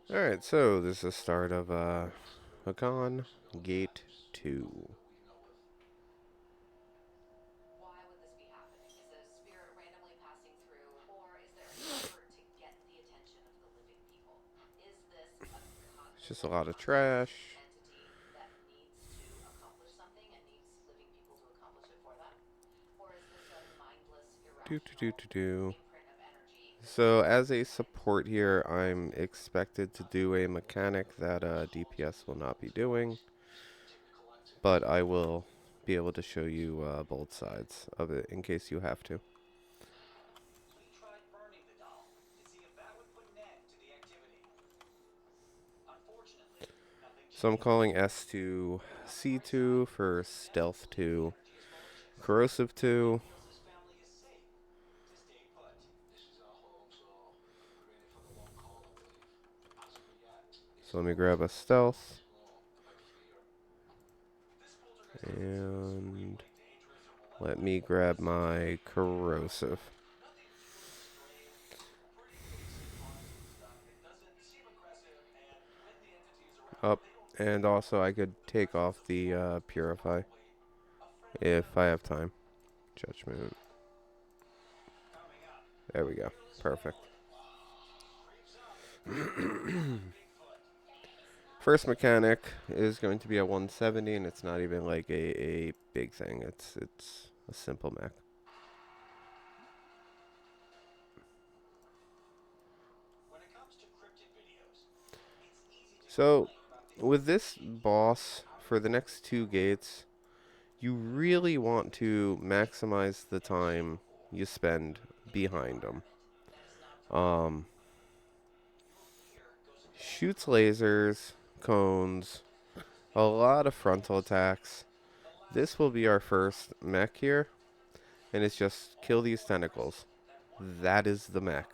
Alright, so this is the start of Akkan Gate 2. It's just a lot of trash. Do do do do do. So as a support here, I'm expected to do a mechanic that DPS will not be doing, but I will be able to show you both sides of it in case you have to. So I'm calling S2 C2 for Stealth 2, Corrosive 2. So let me grab a Stealth. And let me grab my Corrosive. Up. And also I could take off the Purify if I have time. Judgment. There we go. Perfect. First mechanic is going to be a 170, and it's not even like a big thing. It's a simple mech. So with this boss for the next two gates, you really want to maximize the time you spend behind them. Um, Shoots lasers, cones, a lot of frontal attacks. This will be our first mech here, and it's just kill these tentacles. That is the mech.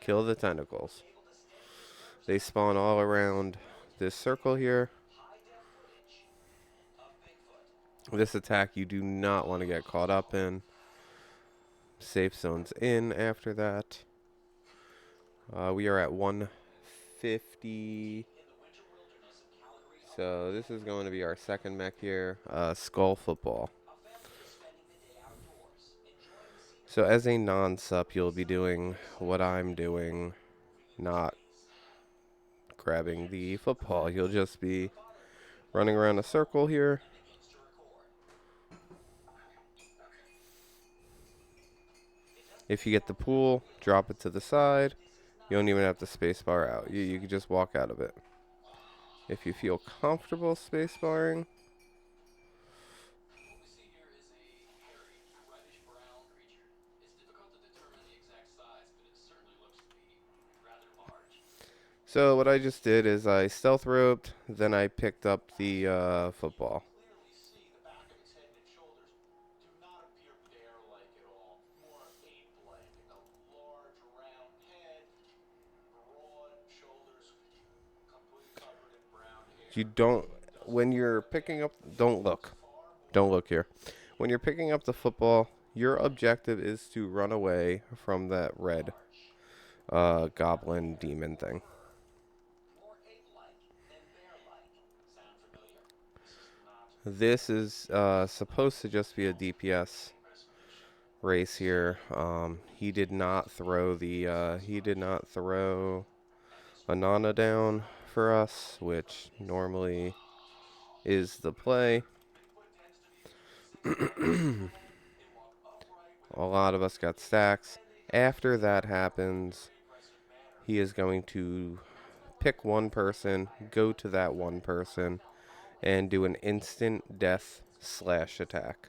Kill the tentacles. They spawn all around this circle here. This attack you do not want to get caught up in. Safe zones in after that. We are at 150. So this is going to be our second mech here. Skull Football. So as a non-sup, you'll be doing what I'm doing, not grabbing the football. You'll just be running around a circle here. If you get the pool, drop it to the side. You don't even have to spacebar out. You can just walk out of it. If you feel comfortable spacebarring, so what I just did is I stealth roped, then I picked up the football. You don't, when you're picking up, don't look. Don't look here. When you're picking up the football, your objective is to run away from that red goblin demon thing. This is supposed to just be a DPS race here. He did not throw a Nana down for us, which normally is the play. A lot of us got stacks. After that happens, he is going to pick one person, go to that one person, and do an instant death slash attack.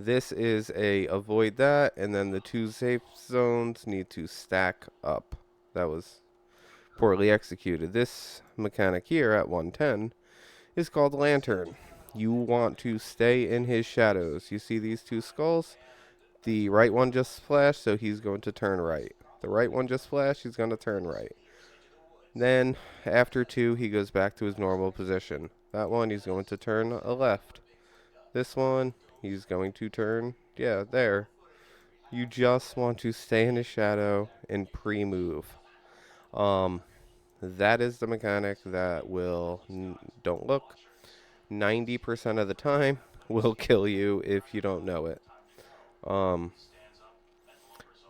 This is a avoid that, and then the two safe zones need to stack up. That was poorly executed. This mechanic here at 110 is called Lantern. You want to stay in his shadows. You see these two skulls? The right one just flashed, so he's going to turn right. The right one just flashed, he's going to turn right. Then, after two, he goes back to his normal position. That one, he's going to turn a left. This one, he's going to turn, yeah, there. You just want to stay in the shadow and pre-move. Um, that is the mechanic that will, don't look, 90% of the time will kill you if you don't know it. Um,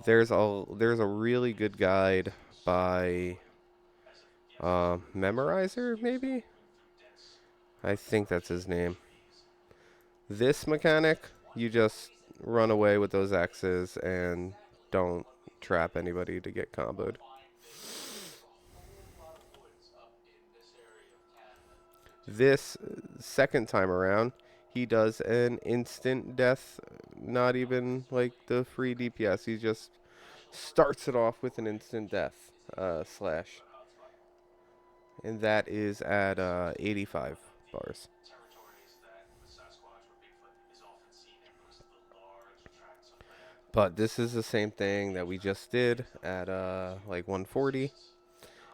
there's a really good guide by Memorizer, maybe? I think that's his name. This mechanic, you just run away with those X's and don't trap anybody to get comboed. This second time around, he does an instant death, not even like the free DPS. He just starts it off with an instant death slash. And that is at 85 bars. But this is the same thing that we just did at like 140,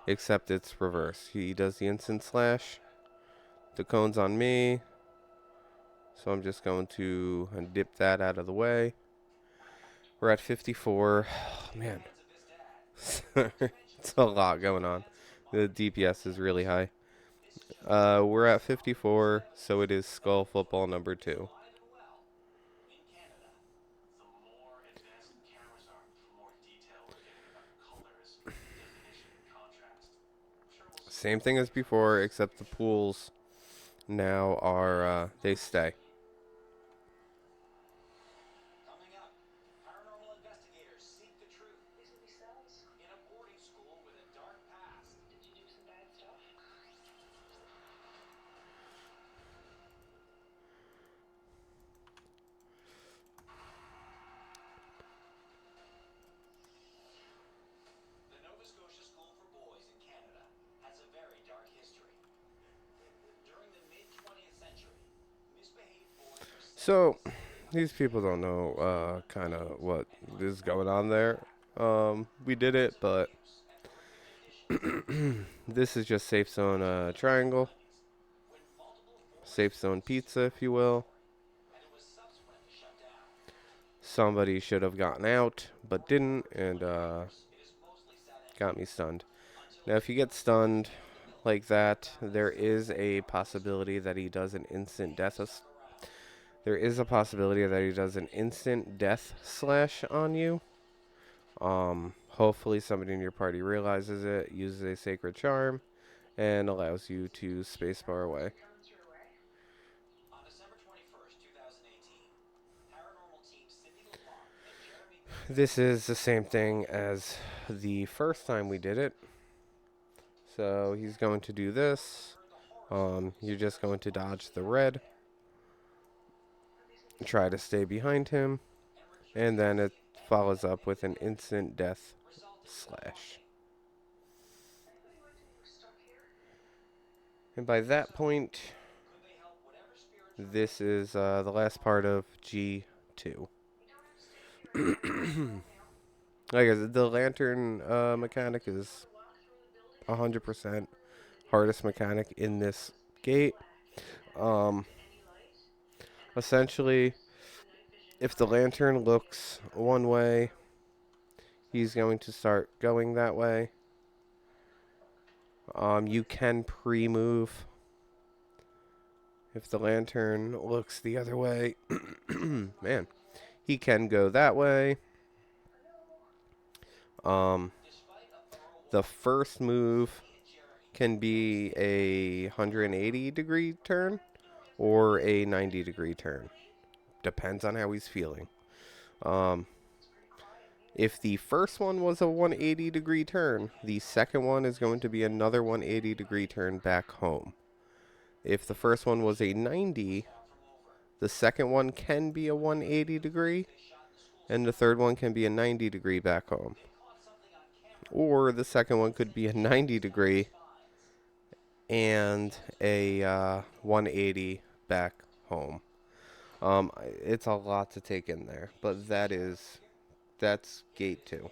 except it's reverse. He does the instant slash. The cone's on me, so I'm just going to dip that out of the way. We're at 54. Oh, man, it's a lot going on. The DPS is really high. We're at 54, so it is Skull Football number 2. Same thing as before, except the pools now are, they stay. So, these people don't know kind of what is going on there. We did it, but this is just safe zone triangle. Safe zone pizza, if you will. Somebody should have gotten out, but didn't, and got me stunned. Now, if you get stunned like that, there is a possibility that he does an instant death. There is a possibility that he does an instant death slash on you. Hopefully somebody in your party realizes it, uses a sacred charm, and allows you to spacebar away. This is the same thing as the first time we did it. So he's going to do this. You're just going to dodge the red. Try to stay behind him. And then it follows up with an instant death slash. And by that point, this is the last part of G2. Like I said, the lantern mechanic is 100% hardest mechanic in this gate. Essentially, if the lantern looks one way, he's going to start going that way. You can pre-move. If the lantern looks the other way, man, he can go that way. The first move can be a 180-degree turn or a 90-degree turn. Depends on how he's feeling. If the first one was a 180-degree turn, the second one is going to be another 180-degree turn back home. If the first one was a 90, the second one can be a 180-degree, and the third one can be a 90-degree back home. Or the second one could be a 90-degree and a 180 back home. It's a lot to take in there, but that's gate 2.